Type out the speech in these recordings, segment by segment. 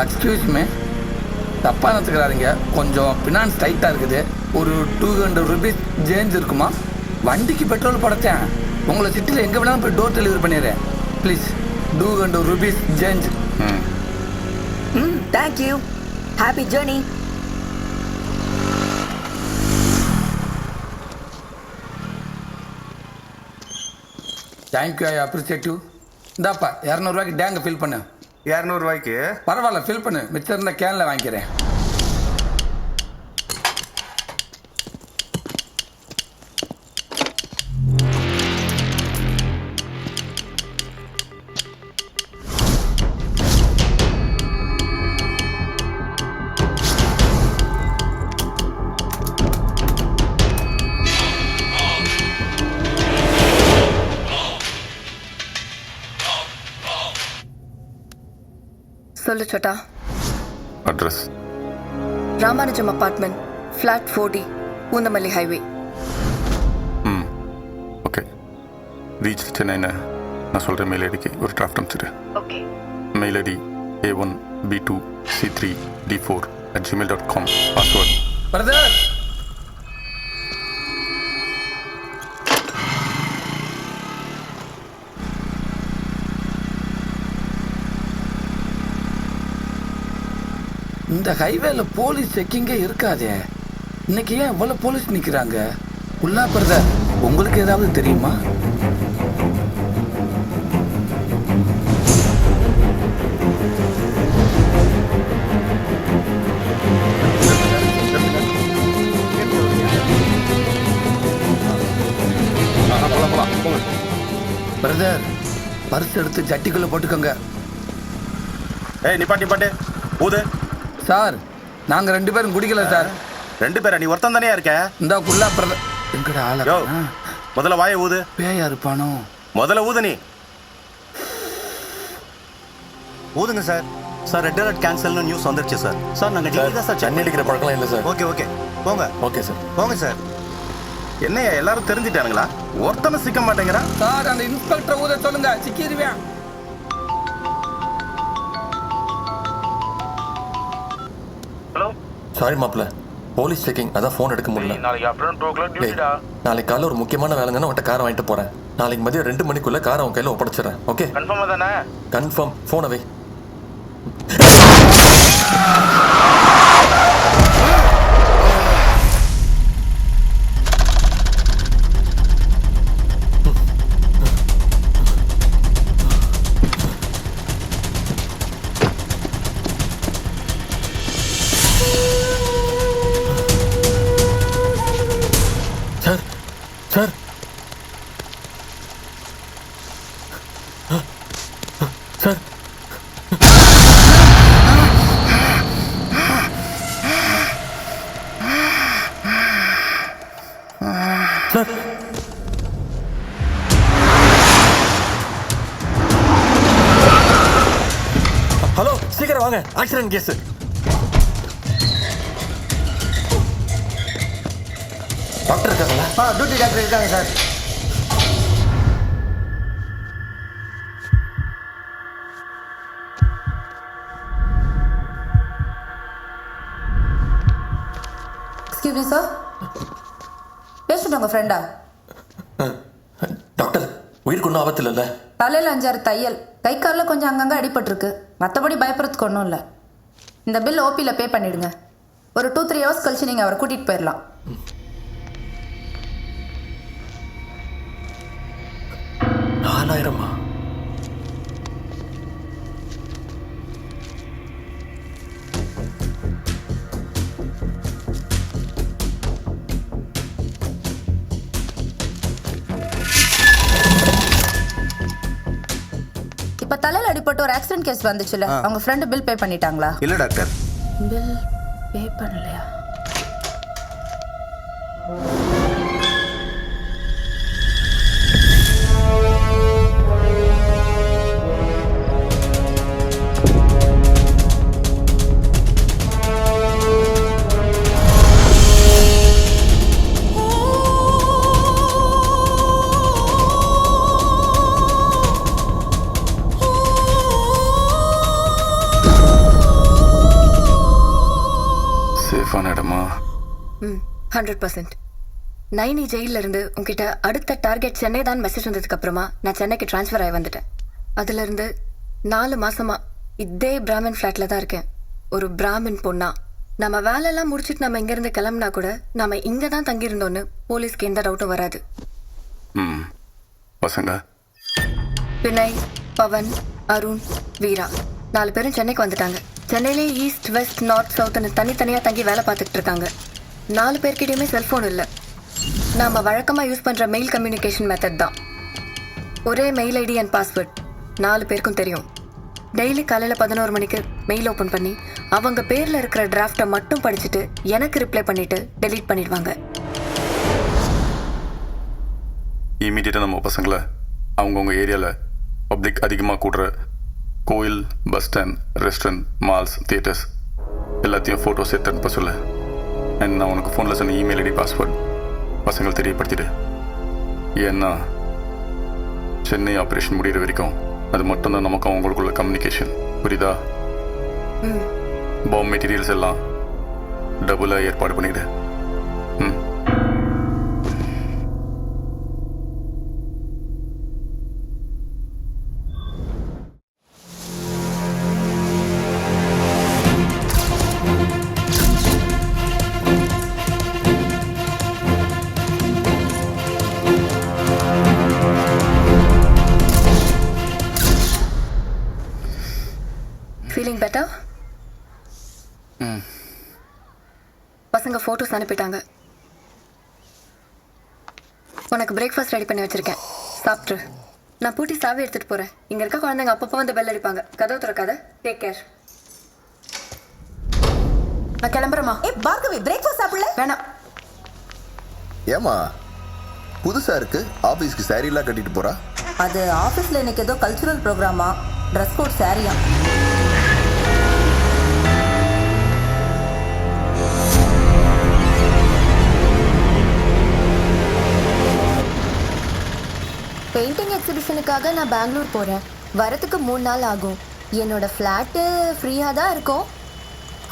Excuse me, தப்பாக நினச்சிக்கிறாருங்க. கொஞ்சம் finance டைட்டாக இருக்குது. ஒரு 200 ருபீஸ் சேஞ்ச் இருக்குமா? வண்டிக்கு பெட்ரோல் போடத்தேன். உங்களை சிட்டியில் எங்கே வேணாலும் போய் டோர் டெலிவரி பண்ணிடுறேன். Please 200 rupees change. Thank you. Happy journey. Thank you, I appreciate you. இந்தாப்பா 200 ரூபாய்க்கு டேங்கை ஃபில் பண்ணு. 200 ரூபாய்க்கு? பரவாயில்ல, ஃபில் பண்ணு. மிச்சம் இருந்த கேனில் வாங்கிக்கிறேன். சொல்லு சோட்டா. Address Ramanujam apartment, flat 4D, Poonamallee highway. Okay. Reach சென்னைன்னு நான் சொல்கிறேன். மெயில் ஐடிக்கு ஒரு டிராஃப்ட் அனுப்பிச்சிடு. Okay. Mail ID a1b2c3d4@gmail.com. Password. Brother, இந்த ஹைவேல போலீஸ் செக்கிங்கே இருக்காதே. இன்னைக்கு ஏன் இவ்வளவு போலீஸ் நிக்கிறாங்க? உள்ளா பிரதர், உங்களுக்கு ஏதாவது தெரியுமா? பிரதர், பர்ஸ் எடுத்து ஜட்டிக்குள்ள போட்டுக்கோங்க. ஏய் நிப்பாட்டு ஊது. சார், நாங்க 2 பேரும் குடிக்கல சார். 2 பேரா? நீ ஒருத்தன் தானே இருக்க. இந்த குள்ளா பிரதர் எங்கடா ஆள? முதல்ல வாயை ஊது. பேயா இருப்பானோ? முதல்ல ஊது. நீ ஊதுங்க சார். சார் ரெட் அலர்ட் கேன்சல்னு நியூஸ் வந்துருச்சு சார். சார் நாங்கள் டெய்லி தான் சார் தண்ணி அடிக்கிற பழக்கம் இல்லை சார். ஓகே போங்க. Okay sir. போங்க சார். என்னையா எல்லாரும் தெரிஞ்சிட்டானுங்களா? ஒருத்தனை சிக்க மாட்டேங்கிறான். சார், அந்த இன்ஸ்பெக்டர் ஊத சொல்லுங்க, சிக்கிடுவேன். ஹலோ. சாரி மாப்பிள்ள, போலீஸ் செக்கிங், அதான் ஃபோன் எடுக்க முடியல. நாளைக்கு ஆஃப்டர்நூன் 2 o'clock டியூட்டிடா. நாளைக்கு காலைல ஒரு முக்கியமான வேலைங்கன்னா உன்ட்ட காரை வாங்கிட்டு போறேன். நாளைக்கு மதியம் 2 மணிக்குள்ள காரை உன் கையில ஒப்படைச்சிடறேன். ஓகே? கன்ஃபார்மா தானே? கன்ஃபார்ம். ஃபோனை வை. Sir sir sir sir hello, சீக்கிரம் வாங்க. Accident case. டாக்டர் இருக்காங்களா? டியூட்டி டாக்டர் இருக்காங்க sir. Excuse me sir, patient உங்கள் ஃப்ரெண்டா? டாக்டர், உயிருக்கு ஒன்றும் ஆபத்து இல்லைல்ல? தலையில் 5-6 தையல், கை காலில் கொஞ்சம் அங்கங்கே அடிபட்டிருக்கு. மற்றபடி பயப்படுறதுக்கு ஒன்றும் இல்லை. இந்த பில் ஓபியில் பே பண்ணிவிடுங்க. ஒரு 2-3 ஹவர்ஸ் கழிச்சு நீங்கள் அவரை கூட்டிகிட்டு போயிடலாம். 4000? இப்போ தலையில் அடிபட்டு ஒரு ஆக்சிடென்ட் கேஸ் வந்துச்சுல்ல, அவங்க ஃப்ரெண்டு பில் பே பண்ணிட்டாங்களா? இல்லை டாக்டர். பில் பே பண்ணலையா? ம் 100%. நைனி ஜெயிலில் இருந்து உங்ககிட்ட அடுத்த டார்கெட் சென்னை தான் மெசேஜ் வந்ததுக்கு அப்புறமா நான் சென்னைக்கு ட்ரான்ஸ்ஃபர் ஆகி வந்துட்டேன். அதுலேருந்து 4 மாசமா இதே பிராமின் ஃப்ளாட்டில் தான் இருக்கேன். ஒரு பிராமின் பொண்ணா நம்ம வேலையெல்லாம் முடிச்சுட்டு நம்ம இங்கேருந்து கிளம்புனா கூட நம்ம இங்கே தான் தங்கியிருந்தோன்னு போலீஸ்க்கு எந்த டவுட்டும் வராது. ம் பசங்க வினய், பவன், அருண், வீரா 4 பேரும் சென்னைக்கு வந்துட்டாங்க. சென்னையிலே ஈஸ்ட் வெஸ்ட் நார்த் சவுத்னு தனித்தனியாக தங்கி வேலை பார்த்துக்கிட்டு இருக்காங்க. 4 பேர்கிட்டயுமே செல்ஃபோன் இல்லை. நாம் வழக்கமாக யூஸ் பண்ணுற மெயில் கம்யூனிகேஷன் மெத்தட் தான். ஒரே மெயில் ஐடி அண்ட் பாஸ்வேர்ட் 4 பேருக்கும் தெரியும். டெய்லி காலையில் 11 மணிக்கு மெயில் ஓப்பன் பண்ணி அவங்க பேரில் இருக்கிற டிராஃப்டை மட்டும் படிச்சுட்டு எனக்கு ரிப்ளை பண்ணிட்டு டெலீட் பண்ணிடுவாங்க. இமீடியட்டாக நம்ம பசங்களை அவங்கவுங்க ஏரியாவில் பப்ளிக் அதிகமாக கூடுற கோயில், bus stand, restaurant, malls, theatres எல்லாத்தையும் ஃபோட்டோஸ் எடுத்து அனுப்ப சொல்லு. அண்ட் நான் உனக்கு ஃபோனில் சொன்ன இமெயில் ஐடி, பாஸ்வேர்ட் பசங்களை தெரியப்படுத்திடு. ஏன்னா சென்னை ஆப்ரேஷன் முடிகிற வரைக்கும் அது மட்டும்தான் நமக்கு அவங்களுக்குள்ள கம்யூனிகேஷன். புரியுதா? பாம் மெட்டீரியல்ஸ் எல்லாம் டபுளாக ஏற்பாடு பண்ணிடு. ம் ஃபீலிங் பெட்டர்? பசங்க ஃபோட்டோஸ் அனுப்பிட்டாங்க. உனக்கு பிரேக்ஃபாஸ்ட் ரெடி பண்ணி வச்சிருக்கேன், சாப்பிட்ரு. நான் பூட்டி சாவி எடுத்துகிட்டு போகிறேன். இங்கே இருக்க குழந்தைங்க அப்பப்போ வந்து பெல் அடிப்பாங்க. கதவு திறக்காத. Take care. நான் கிளம்புறேம்மா. பார்கவி பிரேக்ஃபாஸ்ட் சாப்பிடல? வேணாம். ஏமா புதுசா இருக்கு, ஆபீஸ்க்கு சாரீலாம் கட்டிட்டு போறா? அது ஆஃபீஸில் இன்னைக்கு ஏதோ கல்ச்சுரல் ப்ரோக்ராமா, ட்ரெஸ் கோட் சாரியா. பெயிண்டிங் எக்ஸிபிஷனுக்காக நான் பெங்களூர் போகிறேன். வரத்துக்கு 3 நாள் ஆகும். என்னோட ஃப்ளாட்டு ஃப்ரீயாக தான் இருக்கும்.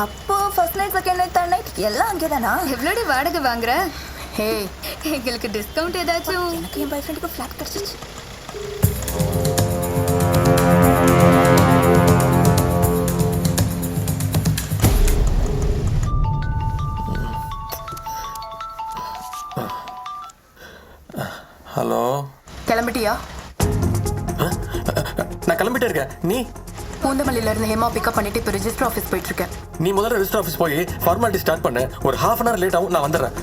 அப்போ first night, second night, third night எல்லாம் அங்கே தானா? எவ்வளோடி வாடகை வாங்குற? ஹே, எங்களுக்கு டிஸ்கவுண்ட் ஏதாச்சும்? எனக்கு என் பாய் ஃப்ரெண்டுக்கு ஃப்ளாட் கிடச்சிச்சு. ஹலோ, கிளம்பிட்டியா? நான் கிளம்பிட்டே இருக்கேன். நீ பூந்தமல்லியிலேருந்து ஹேமா பிக்கப் பண்ணிட்டு இப்போ ரெஜிஸ்டர் ஆஃபீஸ் போயிட்டுருக்கேன். நீ முதல்ல ரெஜிஸ்டர் ஆஃபீஸ் போய் ஃபார்மாலிட்டி ஸ்டார்ட் பண்ணு. ஒரு 1/2 hour லேட் ஆகும், நான் வந்துடுறேன்.